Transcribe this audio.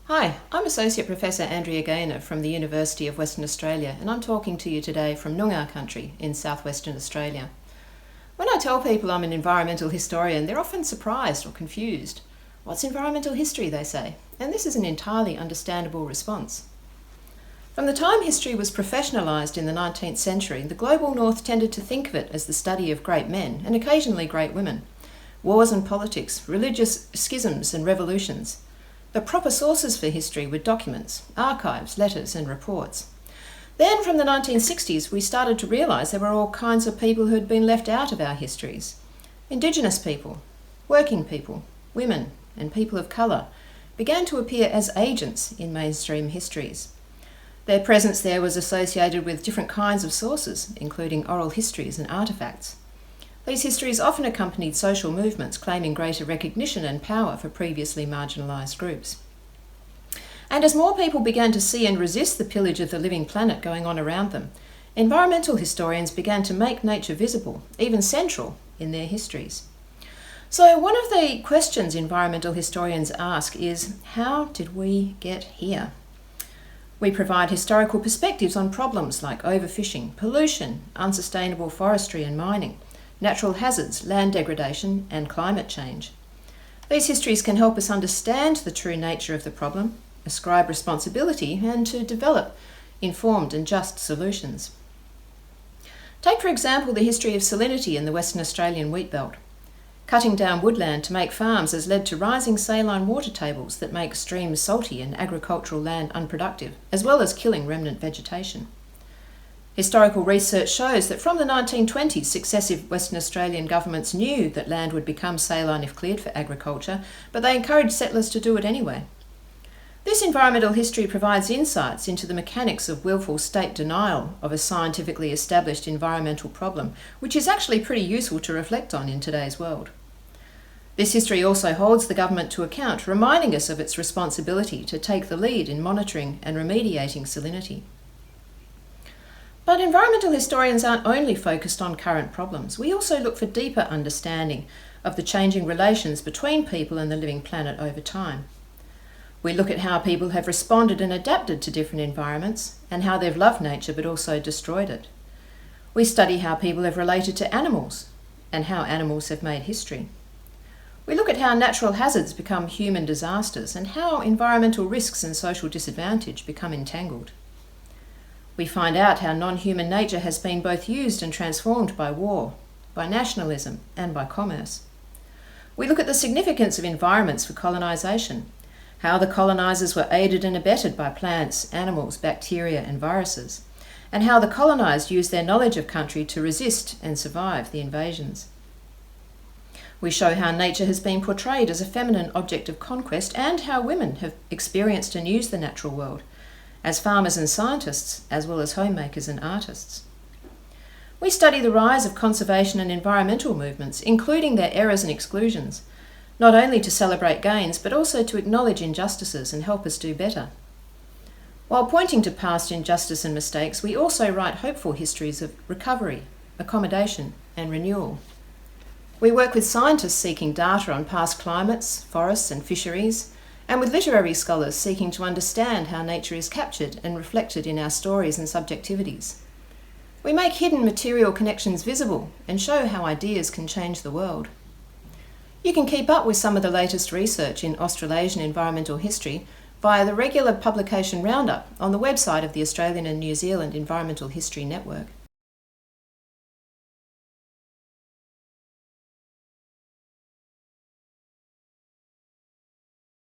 Hi, I'm Associate Professor Andrea Gaynor from the University of Western Australia, and I'm talking to you today from Noongar country in southwestern Australia. When I tell people I'm an environmental historian, they're often surprised or confused. What's environmental history, they say, and this is an entirely understandable response. From the time history was professionalised in the 19th century, the global north tended to think of it as the study of great men and occasionally great women, wars and politics, religious schisms and revolutions. The proper sources for history were documents, archives, letters and reports. Then from the 1960s we started to realise there were all kinds of people who had been left out of our histories. Indigenous people, working people, women and people of colour began to appear as agents in mainstream histories. Their presence there was associated with different kinds of sources, including oral histories and artefacts. These histories often accompanied social movements claiming greater recognition and power for previously marginalised groups. And as more people began to see and resist the pillage of the living planet going on around them, environmental historians began to make nature visible, even central, in their histories. So one of the questions environmental historians ask is, how did we get here? We provide historical perspectives on problems like overfishing, pollution, unsustainable forestry and mining, natural hazards, land degradation and climate change. These histories can help us understand the true nature of the problem, ascribe responsibility and to develop informed and just solutions. Take for example the history of salinity in the Western Australian wheat belt. Cutting down woodland to make farms has led to rising saline water tables that make streams salty and agricultural land unproductive, as well as killing remnant vegetation. Historical research shows that from the 1920s, successive Western Australian governments knew that land would become saline if cleared for agriculture, but they encouraged settlers to do it anyway. This environmental history provides insights into the mechanics of willful state denial of a scientifically established environmental problem, which is actually pretty useful to reflect on in today's world. This history also holds the government to account, reminding us of its responsibility to take the lead in monitoring and remediating salinity. But environmental historians aren't only focused on current problems. We also look for deeper understanding of the changing relations between people and the living planet over time. We look at how people have responded and adapted to different environments and how they've loved nature but also destroyed it. We study how people have related to animals and how animals have made history. We look at how natural hazards become human disasters and how environmental risks and social disadvantage become entangled. We find out how non-human nature has been both used and transformed by war, by nationalism and by commerce. We look at the significance of environments for colonisation, how the colonisers were aided and abetted by plants, animals, bacteria and viruses, and how the colonised used their knowledge of country to resist and survive the invasions. We show how nature has been portrayed as a feminine object of conquest and how women have experienced and used the natural world, as farmers and scientists, as well as homemakers and artists. We study the rise of conservation and environmental movements, including their errors and exclusions, not only to celebrate gains, but also to acknowledge injustices and help us do better. While pointing to past injustice and mistakes, we also write hopeful histories of recovery, accommodation, and renewal. We work with scientists seeking data on past climates, forests, and fisheries, and with literary scholars seeking to understand how nature is captured and reflected in our stories and subjectivities. We make hidden material connections visible and show how ideas can change the world. You can keep up with some of the latest research in Australasian environmental history via the regular publication roundup on the website of the Australian and New Zealand Environmental History Network.